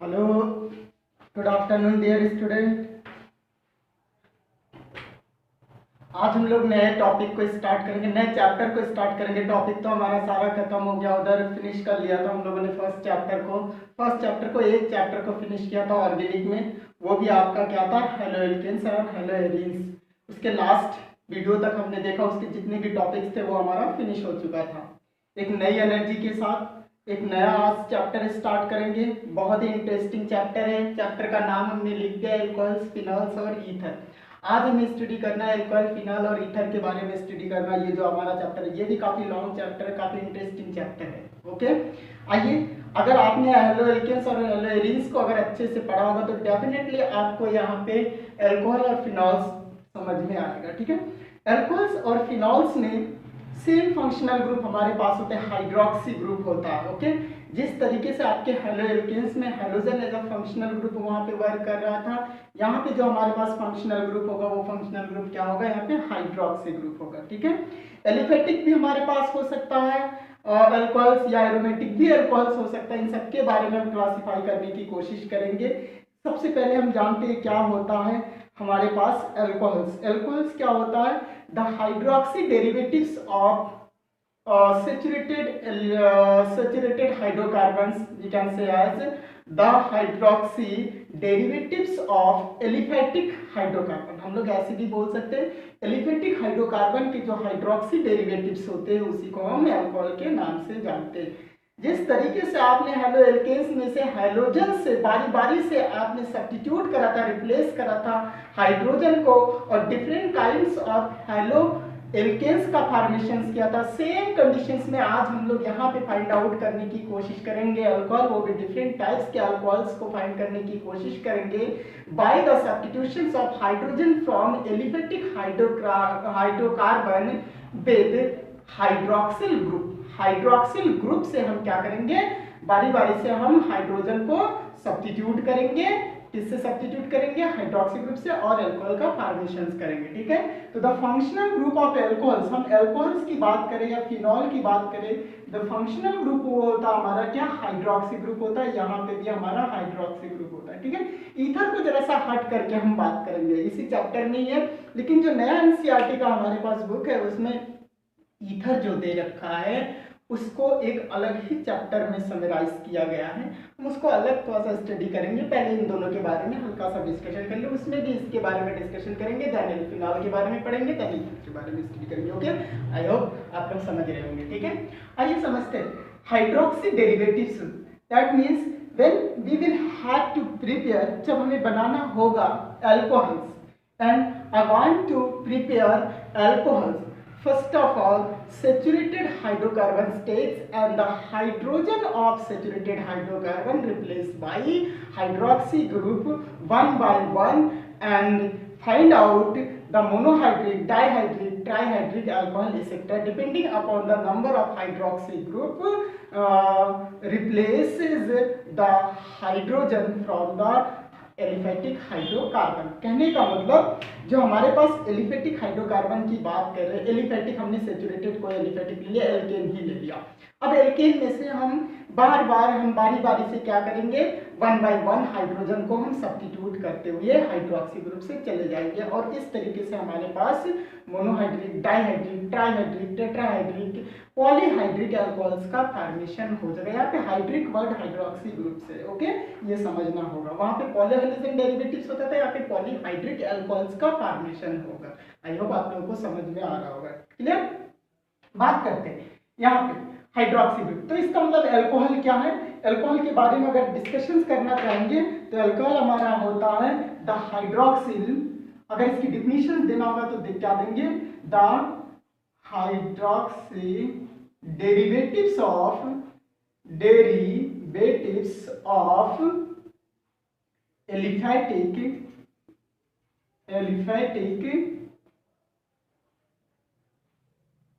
Hello, good afternoon dear student. आज हम लोग नए टॉपिक को स्टार्ट करेंगे, नए चैप्टर को स्टार्ट करेंगे। टॉपिक तो हमारा सारा खत्म हो गया, उधर फिनिश कर लिया था हम लोगों ने फर्स्ट चैप्टर को एक चैप्टर को फिनिश किया था ऑर्गेनिक में। वो भी आपका क्या था, हेलो एल्केन्स और हेलो एरीन्स। उसके लास्ट वीडियो तक हमने देखा, उसके जितने भी टॉपिक्स थे वो हमारा फिनिश हो चुका था। एक नई एनर्जी के साथ एक नया आज चैप्टर स्टार्ट करेंगे। बहुत ही इंटरेस्टिंग चैप्टर है। चैप्टर का नाम हमने लिख दिया एल्कोहल्स, फिनॉल्स और ईथर। आज हमें स्टडी करना है एल्कोहल, फिनॉल और ईथर के बारे में स्टडी करना है। ये जो हमारा चैप्टर है ये भी काफी लॉन्ग चैप्टर है, काफी इंटरेस्टिंग चैप्टर है। ओके, आइए, अगर आपने हेलो एल्केन्स और हेलो एरीन्स को अगर अच्छे से पढ़ा होगा तो डेफिनेटली आपको यहाँ पे एल्कोहल और फिनॉल्स समझ में आएगा। ठीक है, एल्कोहल्स और फिनॉल्स में सेम फंक्शनल ग्रुप हमारे पास होते हैं, हाइड्रोक्सी ग्रुप होता है। ओके, जिस तरीके से आपके हेलो एल्केन्स में halogen as a functional group वहां पे वर्क कर रहा था, यहाँ पे जो हमारे पास फंक्शनल ग्रुप होगा वो फंक्शनल ग्रुप क्या होगा, यहाँ पे हाइड्रोक्सी ग्रुप होगा। ठीक है, एलिफेटिक भी हमारे पास हो सकता है अल्कोहल्स, या एरोमेटिक भी अल्कोहल्स हो सकता है। इन सबके बारे में हम क्लासिफाई करने की कोशिश करेंगे। सबसे पहले हम जानते हैं क्या होता है हमारे पास एल्कोहल्स। एल्कोहल्स क्या होता है, the hydroxy derivatives of saturated hydrocarbons, we can say as the hydroxy derivatives of aliphatic hydrocarbon। हम लोग ऐसे भी बोल सकते हैं, एलिफेटिक हाइड्रोकार्बन के जो हाइड्रोक्सी डेरिवेटिव्स होते हैं उसी को हम एल्कोहल के नाम से जानते हैं। जिस तरीके से आपने हेलो एल्केन्स में से हाइड्रोजन से बारी बारी से आपने सब्स्टिट्यूट करा था, रिप्लेस करा था हाइड्रोजन को, और different kinds of haloalkanes का फॉर्मेशन किया था, सेम कंडीशंस में आज हम लोग यहाँ पे फाइंड आउट करने की कोशिश करेंगे अल्कोहल, वो भी डिफरेंट टाइप्स के अल्कोहल्स को फाइंड करने की कोशिश करेंगे by the substitutions of hydrogen from aliphatic hydrocarbon with hydroxyl group. Hydroxyl group से हम क्या करेंगे, बारी बारी से हम हाइड्रोजन को सब्स्टिट्यूट करेंगे। किससे सब्स्टिट्यूट करेंगे, हाइड्रोक्सी ग्रुप से, और अल्कोहल का फॉर्मेशन करेंगे। ठीक है, तो the functional group of alcohols, हम अल्कोहल्स की बात करें या फिनॉल की बात करें, द फंक्शनल ग्रुप वो होता है हमारा क्या, हाइड्रोक्सी ग्रुप होता है। यहाँ पे भी हमारा हाइड्रोक्सी ग्रुप होता है। ठीक है, ईथर को जरा सा हट करके हम बात करेंगे, इसी चैप्टर में ही है, लेकिन जो नया एनसीईआरटी का हमारे पास बुक है उसमें ईथर जो दे रखा है उसको एक अलग ही चैप्टर में समराइज किया गया है। हम उसको अलग थोड़ा सा स्टडी करेंगे। पहले इन दोनों के बारे में हल्का सा डिस्कशन कर ले, उसमें भी इसके बारे में डिस्कशन करेंगे, देन फिनॉल के बारे में पढ़ेंगे, देन ईथर के बारे में स्टडी करेंगे। ओके, आई होप आप लोग समझ रहे होंगे। ठीक है, आइए समझते हैं hydroxy derivatives. That means when we will have to prepare, जब हमें बनाना होगा alcohols, and I want to prepare alcohols, first of all saturated hydrocarbon states and the hydrogen of saturated hydrocarbon replaced by hydroxy group one by one, and find out the monohydric, dihydric, trihydric alcohol etc. depending upon the number of hydroxy group replaces the hydrogen from the aliphatic hydrocarbon. कहने का मतलब जो हमारे पास aliphatic hydrocarbon की बात कर रहे हैं, एलिफेटिक हमने सेचुरेटेड को एलिफेटिक ले लिया, एल्केन ही ले लिया। अब एल्केन में से हम बार बारी बारी से क्या करेंगे, वन बाय वन हाइड्रोजन को हम सब्स्टिट्यूट करते हुए हाइड्रोक्सी ग्रुप से चले जाएंगे, और इस तरीके से हमारे पास monohydric, dihydric, trihydric, tetrahydric, polyhydric alcohols का फॉर्मेशन हो जाएगा। यहाँ पे हाइड्रिक वर्ड हाइड्रोक्सी ग्रुप से, ओके, ये समझना होगा। वहां पे पॉलीहाइड्रोजन डेरिवेटिव्स होता था, यहाँ पे पॉलीहाइड्रिक अल्कोहल्स का फॉर्मेशन होगा। आई होप आप लोगों को समझ में आ रहा होगा। क्लियर, बात करते हैं यहाँ पे हाइड्रोक्सी ग्रुप। तो इसका मतलब अल्कोहल क्या है, अल्कोहल के बारे में अगर डिस्कशन करना चाहेंगे तो अल्कोहल हमारा होता है द हाइड्रोक्सिल, अगर इसकी डिफिनीशन देना होगा तो क्या देंगे, the hydroxy derivatives of aliphatic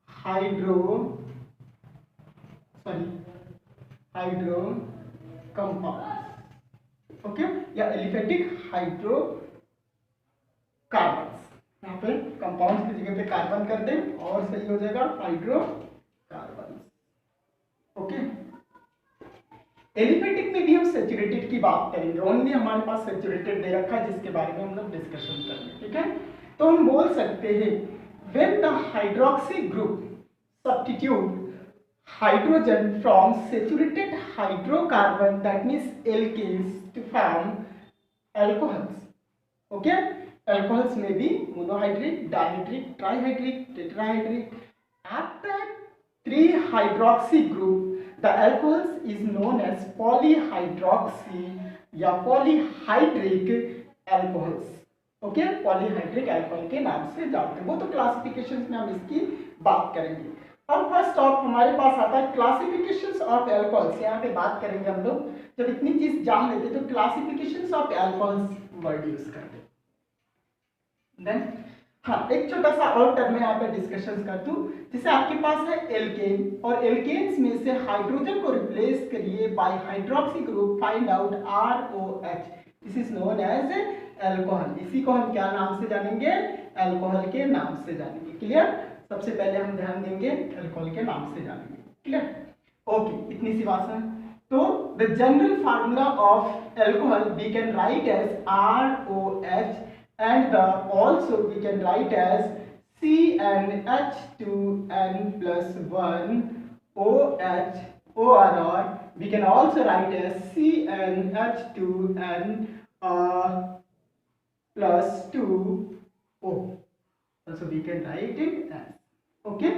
hydro compound, okay, या एलिफेटिक हाइड्रो कार्बन। यहाँ पे कंपाउंड की जगह पे कार्बन कर दें और सही हो जाएगा हाइड्रो कार्बन। ओके, एलिफेटिक में भी हम सैचुरेटेड की बात करेंगे, ओनली हमारे पास सैचुरेटेड दे रखा है जिसके बारे में हम लोग डिस्कशन करेंगे, ठीक है। तो हम बोल सकते हैं when the hydroxy group substitute hydrogen from saturated hydrocarbon, that means alkanes, to form alcohols. Okay, alcohols may be monohydric, dihydric, trihydric, tetrahydric. After 3 hydroxy group, the alcohols is known as polyhydroxy या polyhydric alcohols. Okay, polyhydric alcohol के नाम से जानते हैं, वो तो classification में हम इसकी बात करेंगे। अब फर्स्ट ऑफ हमारे पास आता है क्लासिफिकेशंस ऑफ अल्कोहल्स। यहाँ पे बात करेंगे हम लोग, जब इतनी चीज जान लेते तो classifications of alcohols word use करते। देन हाँ, एक छोटा सा और टर्म में यहाँ पे डिस्कशन कर दूं, जैसे आपके पास है एल्केन, और एल्केन्स में से हाइड्रोजन को रिप्लेस करिए by hydroxy group, find out ROH, this is known as alcohol. इसी को हम क्या नाम से जानेंगे? अल्कोहल के नाम से जानेंगे। क्लियर? सबसे पहले हम ध्यान देंगे अल्कोहल के नाम से जानेंगे। क्लियर? ओके, इतनी सी बात है। तो the general formula of alcohol we can write as ROH and also we can write as CnH2n plus 1 OH, or we can also write as CnH2n plus 2 O, also we can write it as, okay।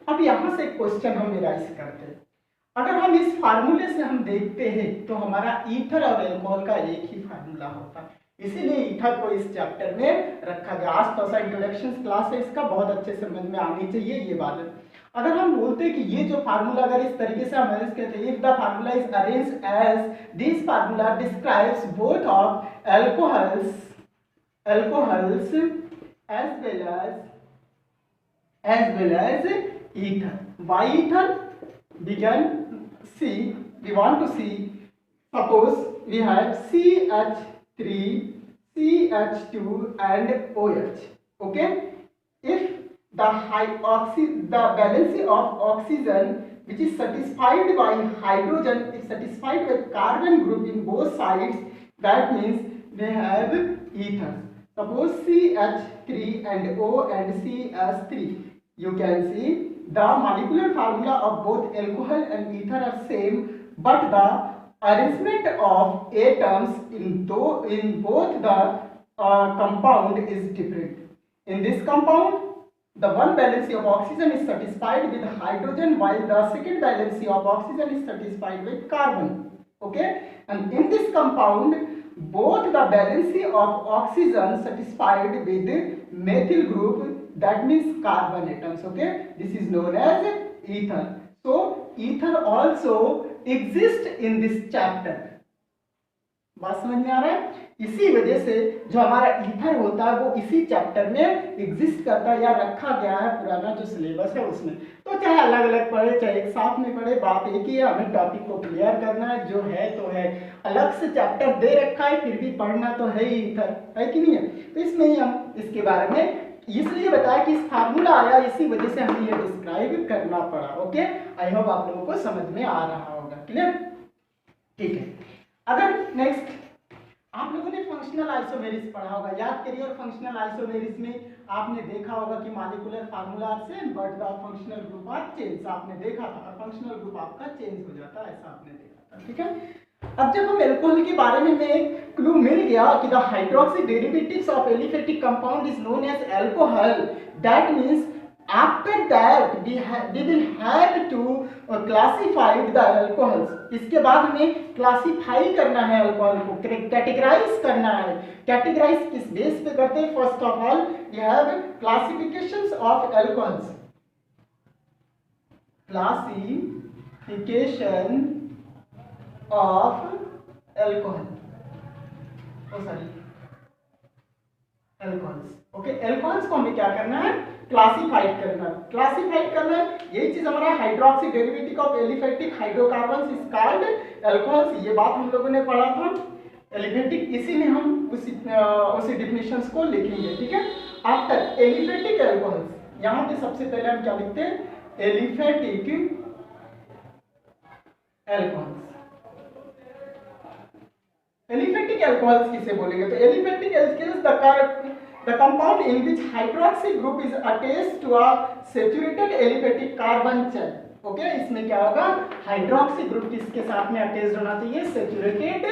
अब यहाँ से एक question हम rise करते हैं, अगर हम इस फार्मूले से हम देखते हैं तो हमारा ईथर और अल्कोहल का एक ही फार्मूला होता है, इसीलिए ईथर को इस चैप्टर में रखा गया। आज तो सा इंट्रोडक्शन क्लास है, इसका बहुत अच्छे समझ में आनी चाहिए ये बात है। अगर हम बोलते हैं कि ये जो फार्मूला अगर इस तरीके से हम अरेंज करते हैं, if the formula is arranged as this formula describes both of alcohols as well as ether. Why ether? We want to see, suppose we have CH3, CH2 and OH. Okay, if the valency of oxygen which is satisfied by hydrogen is satisfied by carbon group in both sides, that means they have ether. Suppose CH3 and O and CH3, you can see the molecular formula of both alcohol and ether are same, but the arrangement of atoms in both the compound is different. In this compound, the one valency of oxygen is satisfied with hydrogen, while the second valency of oxygen is satisfied with carbon. Okay, and in this compound, both the valency of oxygen satisfied with methyl group, that means carbon atoms. Okay, this is known as ether. So ether also exists in this chapter. बात समझ में आ रहा है? इसी वजह से जो हमारा ईथर होता है वो इसी चैप्टर में एग्जिस्ट करता है या रखा गया है, पुराना जो सिलेबस है उसमें। तो चाहे अलग अलग पढ़े चाहे एक साथ में पढ़े, बात एक ही है, हमें टॉपिक को क्लियर करना है। जो है तो है, अलग से चैप्टर दे रखा है फिर भी पढ़ना तो है ही ईथर, है कि नहीं है? तो इसमें ही हम इसके बारे में इसलिए बताया कि इस फार्मूला आया, इसी वजह से हमें ये डिस्क्राइब करना पड़ा। ओके, आई होप आप लोगों को समझ में आ रहा होगा। क्लियर? ठीक है। अगर नेक्स्ट आप लोगों ने फंक्शनल आइसोमेरिस पढ़ा होगा, याद करिए। और फंक्शनल आइसोमेरिस में आपने देखा होगा कि molecular formula are same but the functional group are change, आपने देखा था, और फंक्शनल ग्रुप आपका चेंज हो जाता है, ऐसा आपने देखा था। ठीक है। अब जब हम अल्कोहल के बारे में हमें क्लू मिल गया कि the hydroxy derivatives of aliphatic compound is known as alcohol, that means after that we will have to classify the alcohols। इसके बाद हमें क्लासिफाई करना है अल्कोहल को, कैटेगराइज करना है। कैटेगराइज किस बेस पे करते हैं? First of all we have classifications of alcohols, classification of alcohol, alcohols. Okay, alcohols को हमें क्या करना है? क्लासिफाइड करना है। यही चीज हमारा hydroxy derivative of aliphatic hydrocarbons is called alcohols. ये बात हम लोगों ने पढ़ा था एलिफेटिक, इसी में हम उसी डिफिनेशंस को लिखेंगे। ठीक है। आफ्टर एलिफेटिक अल्कोहल्स, यहाँ पे सबसे पहले हम क्या लिखते हैं? Aliphatic alcohols. एलिफेटिक अल्कोहल्स किसे बोलेंगे? तो aliphatic alcohols the compound in which hydroxy group is attached to a saturated aliphatic carbon chain. Okay, इसमें क्या होगा? हाइड्रोक्सी ग्रुप किसके साथ में अटैच्ड होना चाहिए? सैचुरेटेड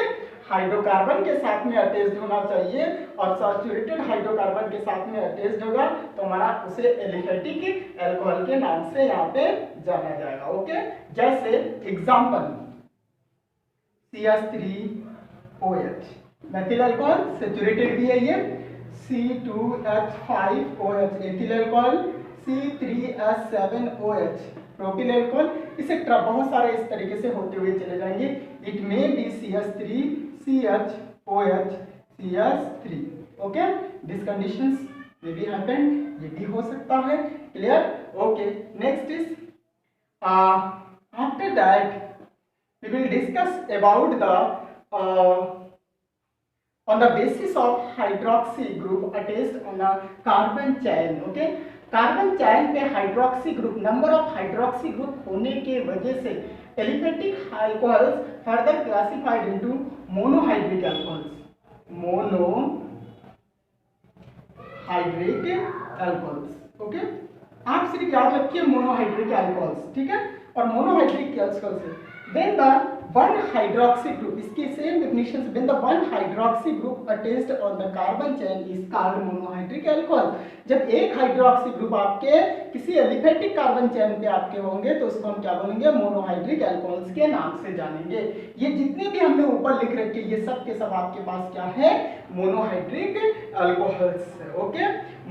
हाइड्रोकार्बन के साथ में अटैच्ड होना चाहिए, और सैचुरेटेड हाइड्रोकार्बन के साथ में अटैच्ड होगा तो हमारा उसे एलिफेटिक अल्कोहल के नाम से यहाँ पे जाना जाएगा। ओके, जैसे example CH3OH methyl alcohol, saturated भी है ये। C2H5OH ethyl alcohol, C3H7OH propyl alcohol. इसे बहुत सारे इस तरीके से होते हुए चले जाएंगे। It may be CH3 CHOH CH3। Okay, this conditions may be happened, ये भी हो सकता है। Clear? Okay, next is after that we will discuss about the on the basis of hydroxy group attached on a carbon chain। okay, carbon chain पे hydroxy group, number of hydroxy group होने के वजह से aliphatic alcohols further classified into monohydric alcohols. Monohydric alcohols. Okay, आप सिर्फ याद रखिए monohydric alcohols, ठीक है? और monohydric alcohols when the one hydroxy group, इसकी same definitions, when the one hydroxy group attached on the carbon chain is called monohydric alcohol। जब एक हाइड्रोक्सी ग्रुप आपके किसी एलिफेटिक कार्बन चेन पे आपके होंगे तो उसको हम क्या बोलेंगे? मोनोहाइड्रिक अल्कोहल्स के नाम से जानेंगे। ये जितने भी हमने ऊपर लिख रखे ये सब के सब आपके पास क्या है? Monohydric alcohols. Okay,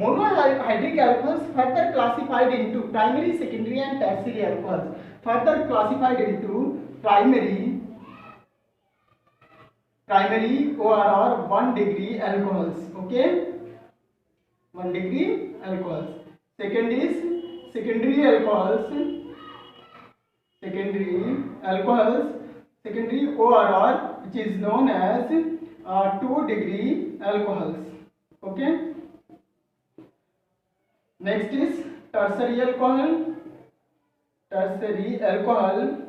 monohydric alcohols further classified into primary, secondary and tertiary alcohols. Further classified into primary ORR 1 degree alcohols। okay, 1 degree alcohols। second is secondary alcohols, secondary ORR which is known as 2 degree alcohols। okay, next is tertiary alcohol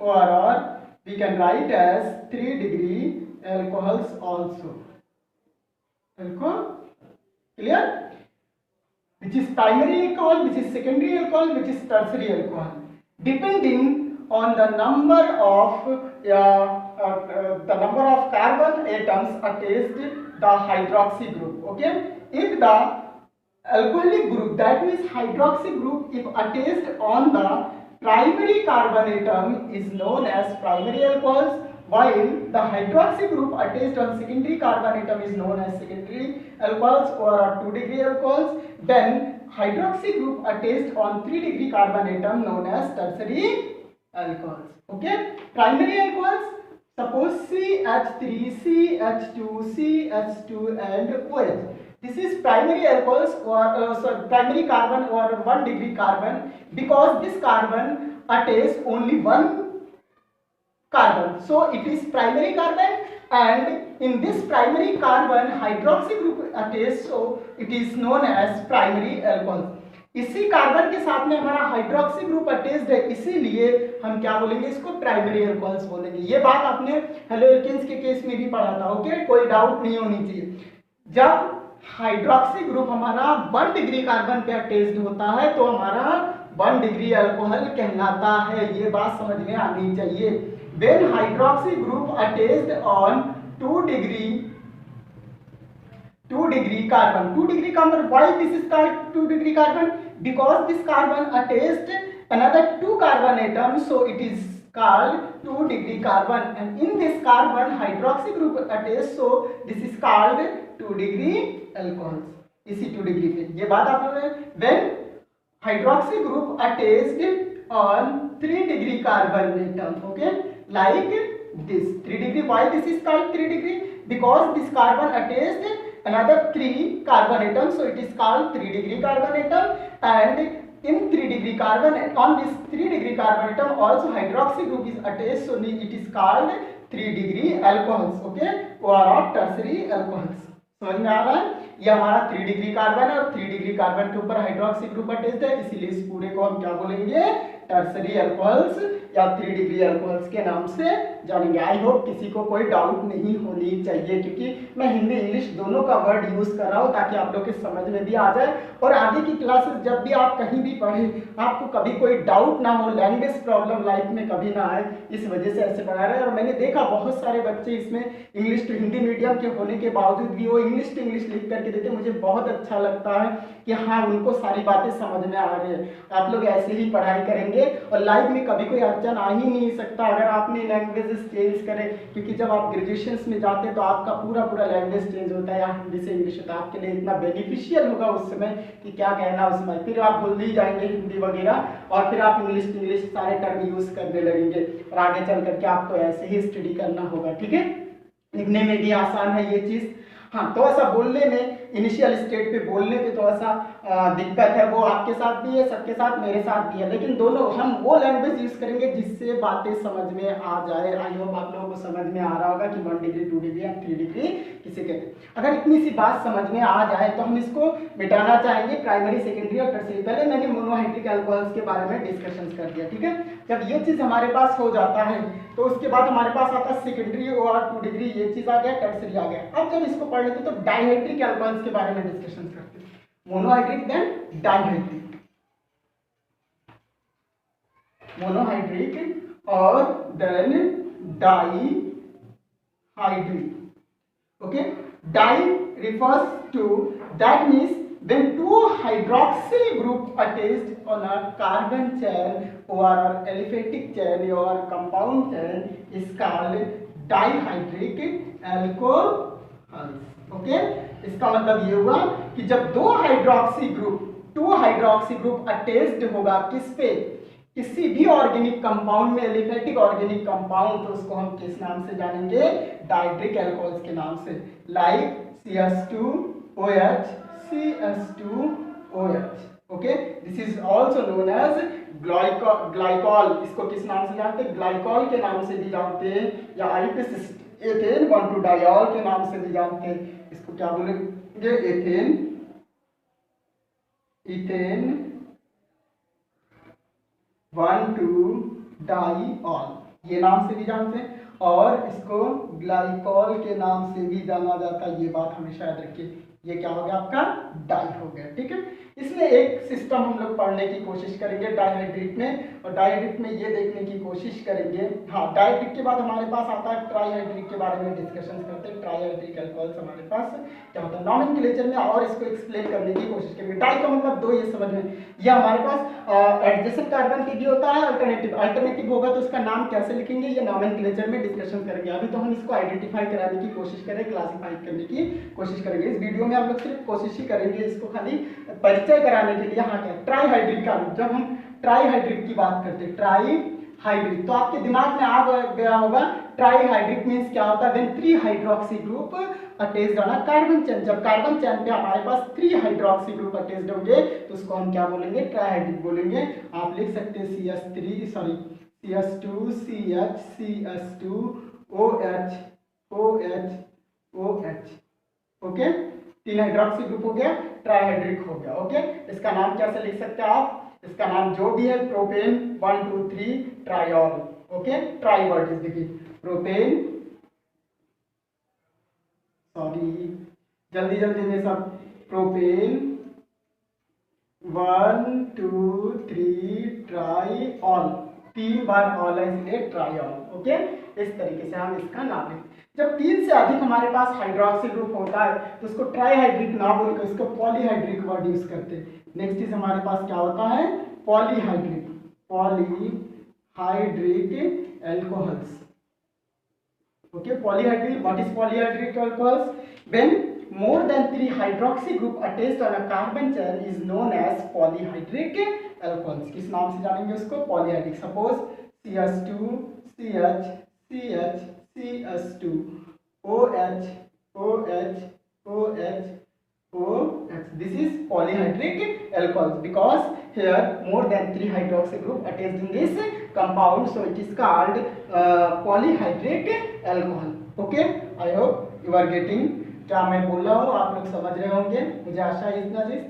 ORR we can write as 3 degree alcohols also। clear? Which is primary alcohol, which is secondary alcohol, which is tertiary alcohol, depending on the number of carbon atoms attached the hydroxy group। okay, if the alcoholic group, that means hydroxy group, if attached on the primary carbon atom is known as primary alcohols, while the hydroxy group attached on secondary carbon atom is known as secondary alcohols or 2 degree alcohols, then hydroxy group attached on 3 degree carbon atom known as tertiary alcohols। okay, primary alcohols, suppose CH3 CH2 CH2 and OH, this is primary alcohols or primary carbon or 1 degree carbon, because this carbon attaches only one carbon, so it is primary carbon, and in this primary carbon hydroxy group attaches, so it is known as primary alcohol। इसी carbon के साथ में हमारा hydroxy group attached है, इसीलिए हम क्या बोलेंगे? इसको प्राइमरी अल्कोहल्स बोलेंगे। ये बात आपने हेलोएल्केन्स के केस में भी पढ़ा था। ओके, कोई डाउट नहीं होनी चाहिए। जब हाइड्रोक्सी ग्रुप हमारा 1 डिग्री कार्बन पे अटैच्ड होता है तो हमारा 1 डिग्री अल्कोहल कहलाता है। ये बात समझ में आनी चाहिए। When hydroxy group attached on 2 degree carbon, 2 degree carbon, why this is called 2 degree carbon? Because this carbon attached another 2 carbon atoms, so it is called 2 degree carbon, and in this carbon hydroxy group attached, so this is called 2 degree alcohols। इसी 2 degree पे ये बात आप लोगों ने, when hydroxy group attached on 3 degree carbon atom, okay, like this 3 degree, why this is called 3 degree? Because this carbon attached another 3 carbon atoms, so it is called 3 degree carbon atom, and in 3 degree carbon, on this 3 degree carbon atom also hydroxy group is attached, so it is called 3 degree alcohols। okay, or tertiary alcohols। समझ में आ रहा है? ये हमारा 3 degree carbon है और 3 degree carbon के ऊपर हाइड्रोक्सी ग्रुप अटैच्ड है, इसीलिए इस पूरे को हम क्या बोलेंगे? टर्सरी अल्कोहल्स या 3 डिग्री अल्कोहल्स के नाम से जानेंगे। आई होप किसी को कोई डाउट नहीं होनी चाहिए, क्योंकि मैं हिंदी इंग्लिश दोनों का वर्ड यूज कर रहा हूँ ताकि आप लोग के समझ में भी आ जाए और आगे की क्लासेस जब भी आप कहीं भी पढ़ें आपको कभी कोई डाउट ना हो, लैंग्वेज प्रॉब्लम लाइफ में कभी ना आए, इस वजह से ऐसे पढ़ा रहे हैं। और मैंने देखा बहुत सारे बच्चे इसमें इंग्लिश टू हिंदी मीडियम के होने के बावजूद भी वो इंग्लिश टू इंग्लिश लिख करके देते, मुझे बहुत अच्छा लगता है कि हाँ उनको सारी बातें समझ में आ रही है। आप लोग ऐसे ही पढ़ाई करेंगे और लाइफ में कभी कोई अड़चन आ ही नहीं सकता अगर आपने लैंग्वेजेस चेंज करें, क्योंकि जब आप ग्रेजुएशन में जाते हैं तो आपका पूरा लैंग्वेज चेंज होता है, या हिंदी से इंग्लिश होता है, आपके लिए इतना बेनिफिशियल होगा उस समय कि क्या कहना उसमें, फिर आप भूल ही जाएंगे हिंदी वगैरह और फिर आप इंग्लिश सारे टर्म यूज करने लगेंगे और आगे चल करके आपको ऐसे ही स्टडी करना होगा। ठीक है, लिखने में भी आसान है ये चीज। हाँ, थोड़ा सा बोलने में इनिशियल स्टेट पे बोलने पे थोड़ा सा दिक्कत है, वो आपके साथ भी है, सबके साथ, मेरे साथ भी है, लेकिन दोनों हम वो लैंग्वेज यूज करेंगे जिससे बातें समझ में आ जाए। आई होप आप लोगों को समझ में आ रहा होगा कि 1 डिग्री 2 डिग्री एंड 3 डिग्री किसे कहते हैं। अगर इतनी सी बात समझ में आ जाए तो हम इसको मिटाना चाहेंगे प्राइमरी, सेकेंडरी और टर्सरी। पहले मैंने मोनोहाइड्रिक अल्कोहल्स के बारे में डिस्कशन कर दिया। ठीक है, जब ये चीज हमारे पास हो जाता है तो उसके बाद हमारे पास आता है सेकेंडरी और 2 डिग्री, ये चीज आ गया, टर्सरी आ गया। अब जब इसको पढ़ लेते तो डाइहाइड्रिक अल्कोहल्स के बारे में डिस्कशन करते हैं। मोनोहाइड्रिक देन डाइहाइड्रिक, मोनोहाइड्रिक और then dihydric. Okay, di refers to, that means when two hydroxyl group attached on a carbon chain or aliphatic chain or compound chain is called dihydric alcohols। Okay, इसका मतलब ये हुआ कि जब दो hydroxy group attached होगा किस पे, किसी भी ऑर्गेनिक कंपाउंड में, एलिफेटिक ऑर्गेनिक कंपाउंड, तो उसको हम किस नाम से जानेंगे, डाइहाइड्रिक अल्कोहल्स के नाम से, like CH2OH, CH2OH। Okay, this is also known as glycol. इसको किस नाम से जानते हैं, ग्लाइकॉल के नाम से भी जानते हैं, या आइपेसिस्ट एथेन 1,2-डाइऑल के नाम से भी जानते हैं। इसको क्या बोलेंगे, इथेन 1,2-डाइऑल, ये नाम से भी जानते हैं, और इसको ग्लाइकॉल के नाम से भी जाना जाता है। ये बात हमेशा याद रखिए, ये क्या हो गया आपका, डाई हो गया। ठीक है, इसमें एक सिस्टम हम लोग पढ़ने की कोशिश करेंगे डाइहाइड्रेट में, और डाइहाइड्रेट में ये देखने की कोशिश करेंगे। हाँ, डाइहाइड्रेट के बाद हमारे पास आता है ट्राइहाइड्रिक के बारे में डिस्कशन करते हैं। ट्राइहाइड्रिक अल्कोहल्स हमारे पास क्या होता है नॉमेनक्लेचर में, और इसको एक्सप्लेन करने की कोशिश करेंगे। डाई का मतलब दो, ये समझ में, यह हमारे पास एडजेसेंट कार्बन की भी होता है, अल्टरनेटिव होगा तो उसका नाम कैसे लिखेंगे ये नॉमेनक्लेचर में डिस्कशन करेंगे। अभी तो हम इसको आइडेंटिफाई कराने की कोशिश करें, क्लासिफाई करने की कोशिश करेंगे। इस वीडियो में हम लोग सिर्फ कोशिश ही करेंगे इसको खाली परिचय कराने के लिए। हाँ, क्या ट्राइहाइड्रिक का, जब हम ट्राइहाइड्रिक की बात करते हैं, ट्राइहाइड्रिक, तो आपके दिमाग में आ गया होगा ट्राइहाइड्रिक मींस क्या होता है, when 3 hydroxy group attached on a carbon chain. जब कार्बन चेन पे हमारे पास 3 हाइड्रोक्सी ग्रुप अटैच्ड होंगे तो उसको हम क्या बोलेंगे, ट्राइहाइड्रिक बोलेंगे। आप लिख सकते हैं CH2 CH CH2 OH OH OH। Okay, 3 hydroxy group हो गया, ट्राइहाइड्रिक हो गया। ओके, इसका नाम कैसे लिख सकते हैं आप, इसका नाम जो भी है, propane 1 2 3 triol. Okay, tri word is देखिए, प्रोपेन, सॉरी जल्दी में सब, प्रोपेन 1 2 3 ट्राइऑल, 3 बार ऑल है इसलिए ट्राइऑल। ओके, इस तरीके से हम इसका नाम लिखते हैं। जब 3 से अधिक हमारे पास हाइड्रोक्सी ग्रुप होता है तो उसको ट्राइहाइड्रिक ना बोलकर उसको पॉलीहाइड्रिक वर्ड यूज करते हैं। नेक्स्ट चीज हमारे पास क्या होता है, polyhydric, polyhydric alcohols. Okay, polyhydric, what is polyhydric alcohols, when more than 3 hydroxy group attached on a carbon chain is known as polyhydric alcohols। किस नाम से जानेंगे उसको, polyhydric. Suppose CH2 CH CH CH2 OH OH OH OH, this is polyhydric alcohols because here more than 3 hydroxy group attached in this compound, so it is called polyhydric alcohol। okay, I hope you are getting, क्या मैं बोल रहा हूँ आप लोग समझ रहे होंगे, मुझे आशा है इतना चीज।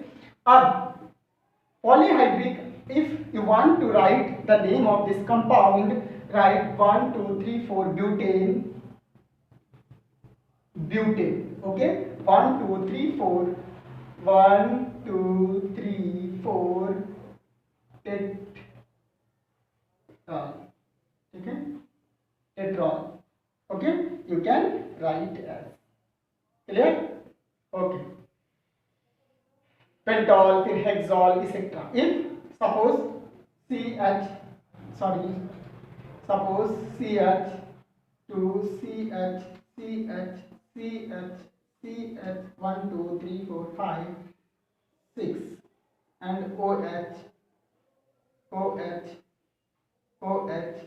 अब polyhydric if you want to write the name of this compound, write 1 2 3 4 butane, butane. Okay, 1 2 3 4, 1 2 3 4 tetrol. Okay, tetrol. Okay, you can write as, clear? Okay, pentol, फिर hexol, etc. If suppose CH, sorry, suppose CH 2 CH CH CH CH 1 2 3 4 5 6 and OH OH OH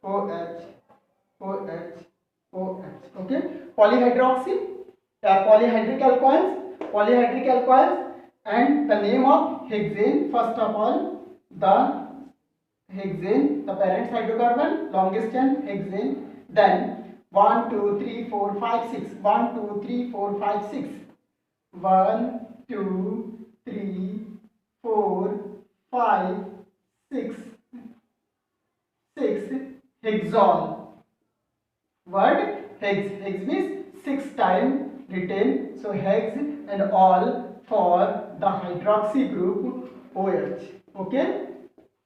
OH OH OH. Okay, polyhydroxy, polyhydric alcohols, and the name of hexane. First of all, the hexane, the parent hydrocarbon, longest chain hexane. Then 1 2 3 4 5 6, 1 2 3 4 5 6, 1 2 3 4 5 6 hexol. Word hex, hex means 6 times written, so hex and all for the hydroxy group OH. Okay,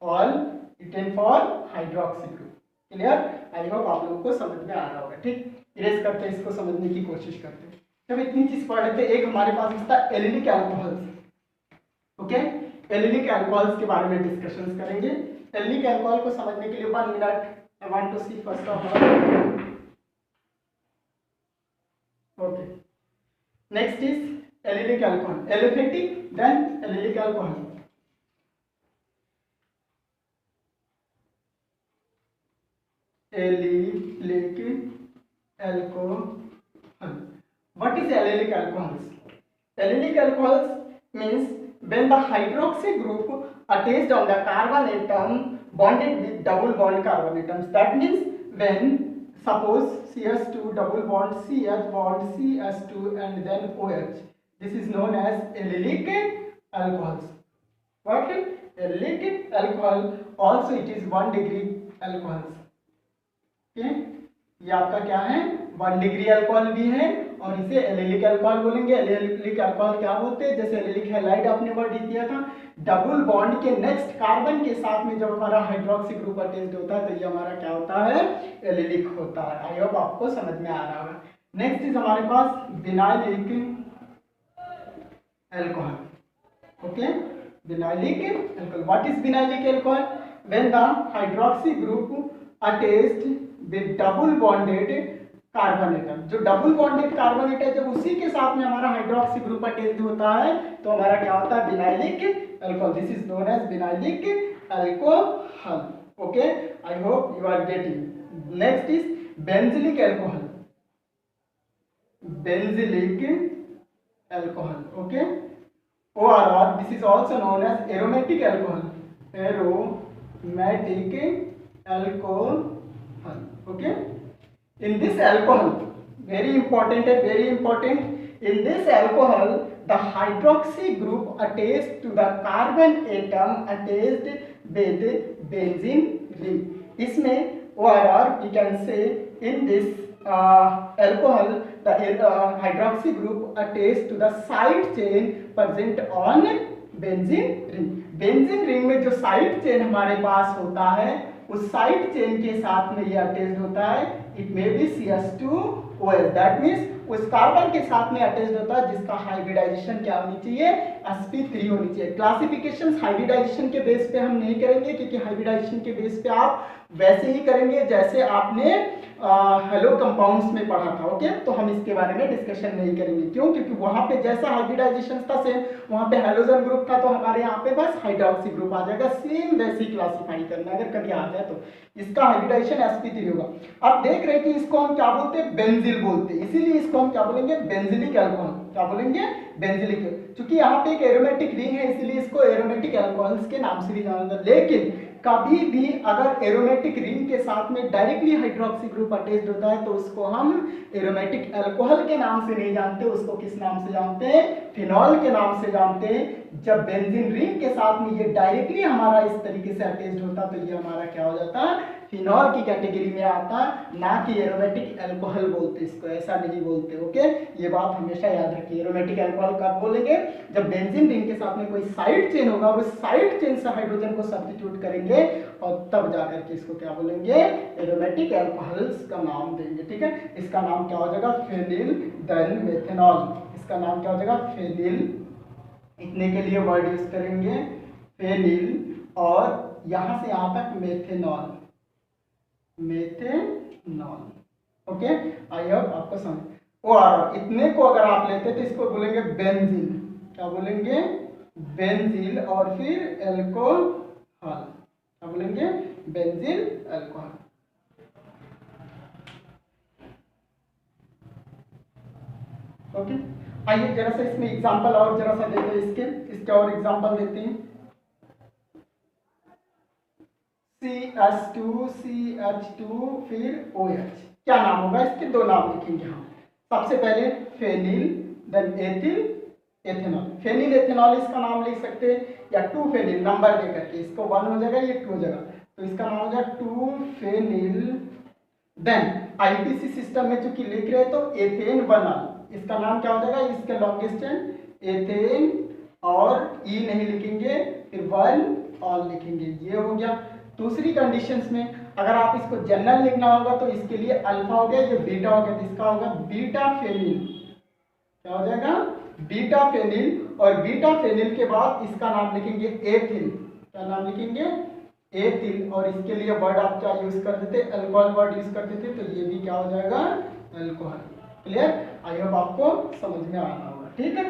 all written for hydroxy group. Clear? I hope आप लोगों को समझ में आ रहा होगा. ठीक, erase करते हैं, इसको समझने की कोशिश करते हैं. जब इतनी चीज पढ़ लेते, एक हमारे पास था allylic alcohols. Okay, allylic alcohols के बारे में डिस्कशंस करेंगे. एलिलिक अल्कोहल को समझने के लिए 1 minute I want to see first of all. Okay. Next is allylic alcohol. Aliphatic, then allylic alcohol. Allylic alcohol. What is allylic alcohols? Allylic alcohols means when the hydroxy group attached on the carbon atom bonded with double bond carbon atoms. That means when suppose CH2 double bond CH bond CH2 and then OH. This is known as allylic alcohols. What? Allylic alcohol. Also it is 1 degree alcohols. Okay? ये आपका क्या है? 1 degree alcohol भी है और इसे allylic alcohol बोलेंगे. Allylic alcohol क्या बोलते हैं? जैसे एलिलिक हैलाइड आपने वर्ड दिया था, डबल बॉन्ड के नेक्स्ट कार्बन के साथ में जब हमारा हाइड्रोक्सी ग्रुप अटैच्ड होता है तो ये हमारा क्या होता है? एलिलिक होता है. आई होप आपको समझ में आ रहा होगा. नेक्स्ट इज हमारे पास vinylic alcohol. Okay, vinylic alcohol. What is vinylic alcohol? When the hydroxy group attached with double bonded carbon atom. जो डबल बॉन्डेड कार्बन एटम जब उसी के साथ में हमारा हाइड्रोक्सी ग्रुप अटैच्ड होता है तो हमारा क्या होता है? Vinylic alcohol. This is known as vinylic alcohol. Okay, I hope you are getting. Next is benzylic alcohol. Benzylic alcohol. Okay, ORR. This is also known as aromatic alcohol. Aromatic alcohol. Okay, in this alcohol, very important, very important, in this alcohol the hydroxy group attached to the carbon atom attached with benzene ring. इसमें ORR we can say in this alcohol the hydroxy group attached to the side chain present on benzene ring. benzene ring में जो side chain हमारे पास होता है उस side chain के साथ में ये अटैच्ड होता है. It may be CH2OH. That means उस कार्बन के साथ में अटैच्ड होता है जिसका हाइब्रिडाइजेशन क्या होनी चाहिए? sp3 होनी चाहिए. क्लासिफिकेशन हाइब्रिडाइजेशन के बेस पे हम नहीं करेंगे क्योंकि हाइब्रिडाइजेशन के बेस पे आप वैसे ही करेंगे जैसे आपने हेलो कंपाउंड्स में पढ़ा था. ओके, तो हम इसके बारे में डिस्कशन नहीं करेंगे. क्यों? क्योंकि वहां पे जैसा हाइब्रिडाइजेशन था सेम, वहां पे हेलोजन ग्रुप था तो हमारे यहाँ पे बस हाइड्रोक्सी ग्रुप आ जाएगा. सेम वैसे ही क्लासिफाई करना अगर कभी आ जाए तो. इसका हाइब्रिडाइजेशन sp3 होगा. अब देख रहे हैं कि इसको हम क्या बोलते हैं? बेंजिल बोलते हैं. इसीलिए इसको हम क्या बोलेंगे? Benzylic alcohol. क्या बोलेंगे? बेंजिलिक. क्योंकि यहाँ पे एक एरोमेटिक रिंग है इसलिए इसको एरोमेटिक अल्कोहल्स के नाम से भी जाना जाता है. लेकिन कभी भी अगर एरोमेटिक रिंग के साथ में डायरेक्टली हाइड्रोक्सी ग्रुप अटैच्ड होता है तो उसको हम एरोमेटिक अल्कोहल के नाम से नहीं जानते, उसको किस नाम से जानते हैं? फिनॉल के नाम से जानते हैं। जब बेंजीन रिंग के साथ में ये डायरेक्टली हमारा इस तरीके से अटैच्ड होता तो ये हमारा क्या हो जाता, फिनॉल की कैटेगरी में आता, ना कि एरोमेटिक अल्कोहल बोलते इसको, ऐसा नहीं बोलते। ओके, ये बात हमेशा याद रखिए। एरोमेटिक अल्कोहल कब बोलेंगे, जब बेंजीन रिंग के साथ में कोई साइड चेन होगा और उस साइड चेन से हाइड्रोजन को सब्स्टिट्यूट करेंगे और तब जाकर के इसको क्या बोलेंगे, एरोमेटिक अल्कोहल्स का नाम देंगे। ठीक है, इसका नाम क्या हो जाएगा, फेनिल देन मेथनॉल। इसका नाम क्या हो जाएगा, फेनिल, इतने के लिए वर्ड यूज करेंगे फेनिल, और यहां से यहां तक methanol, methanol. Okay, I hope आपको समझ। और इतने को अगर आप लेते तो इसको बोलेंगे बेंजीन, क्या बोलेंगे, बेंजीन, और फिर अल्कोहल, क्या बोलेंगे, बेंजीन अल्कोहल। ओके, आइए जरा सा इसमें एग्जांपल और जरा सा देते हैं, इसके और एग्जांपल देते हैं। CH2 CH2 फिर OH, क्या नाम होगा इसके, दो नाम लिखेंगे हम। सबसे पहले phenyl then ethyl ethanol. Phenyl ethanol इसका नाम लिख सकते हैं, या 2 फेनिल नंबर दे करके, इसको 1 हो जाएगा, ये 2 हो जाएगा, तो इसका नाम हो जाएगा 2 फेनिल। देन आईपीसी सिस्टम में चूंकि लिख रहे हैं तो एथेन बनल, इसका नाम क्या हो जाएगा, इसका लॉन्गेस्ट एथेन, और ई नहीं लिखेंगे, फिर 1 ऑल लिखेंगे, ये हो गया। दूसरी कंडीशंस में अगर आप इसको जनरल लिखना होगा तो इसके लिए अल्फा हो गया, ये बीटा हो गया, इसका होगा बीटा फेनिल, क्या हो जाएगा, बीटा फेनिल। और बीटा फेनिल के बाद इसका नाम लिखेंगे एथिल, क्या नाम लिखेंगे, एथिल, और इसके लिए वर्ड आप क्या यूज कर देते, अल्कोहल वर्ड यूज कर देते, तो ये भी क्या हो जाएगा, अल्कोहल। क्लियर, आई होप आपको समझ में आ रहा होगा। ठीक है,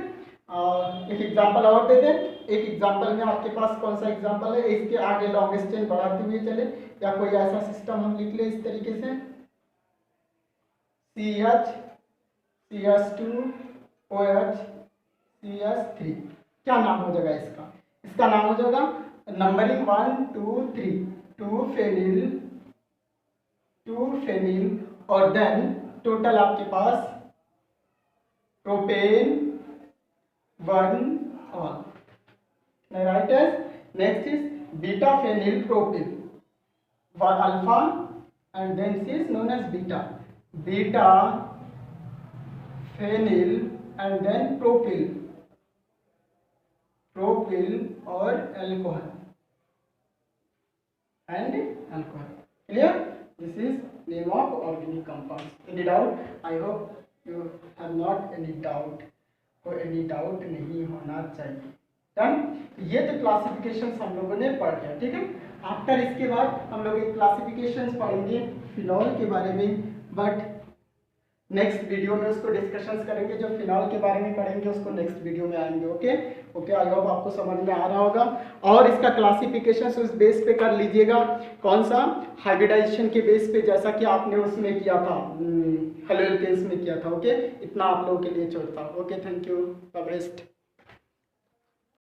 एक एग्जांपल और दे दें। एक एग्जांपल में आपके पास कौन सा एग्जांपल है, इसके आगे लॉन्गेस्ट चेन बढ़ाते हुए चले, या कोई ऐसा सिस्टम हम लिख ले इस तरीके से, CH CH2 OH CH3, क्या नाम हो जाएगा इसका, इसका नाम हो जाएगा नंबरिंग 1 2 3, 2 फेनिल, और देन टोटल आपके पास propane 1 ol, right. Next is beta phenyl propyl, 1 alpha, and then this is known as beta phenyl, and then propyl or alcohol and alcohol. Clear, this is name of organic compounds. Any doubt? I hope you have not any doubt, कोई any doubt नहीं होना चाहिए। Done, ये तो classifications हम लोगों ने पढ़ लिया। ठीक है, आफ्टर इसके बाद हम लोग एक क्लासिफिकेशंस पढ़ेंगे फिनॉल के बारे में, बट नेक्स्ट वीडियो में उसको डिस्कशंस करेंगे। जो फिनॉल के बारे में पढ़ेंगे उसको नेक्स्ट वीडियो में आएंगे। ओके ओके, आई होप आपको समझ में आ रहा होगा। और इसका क्लासिफिकेशन उस बेस पे कर लीजिएगा, कौन सा, हाइब्रिडाइजेशन के बेस पे, जैसा कि आपने उसमें किया था, हेलोल्केन्स में किया था। ओके, इतना आप लोगों के लिए छोड़ता। Okay, thank you, the best.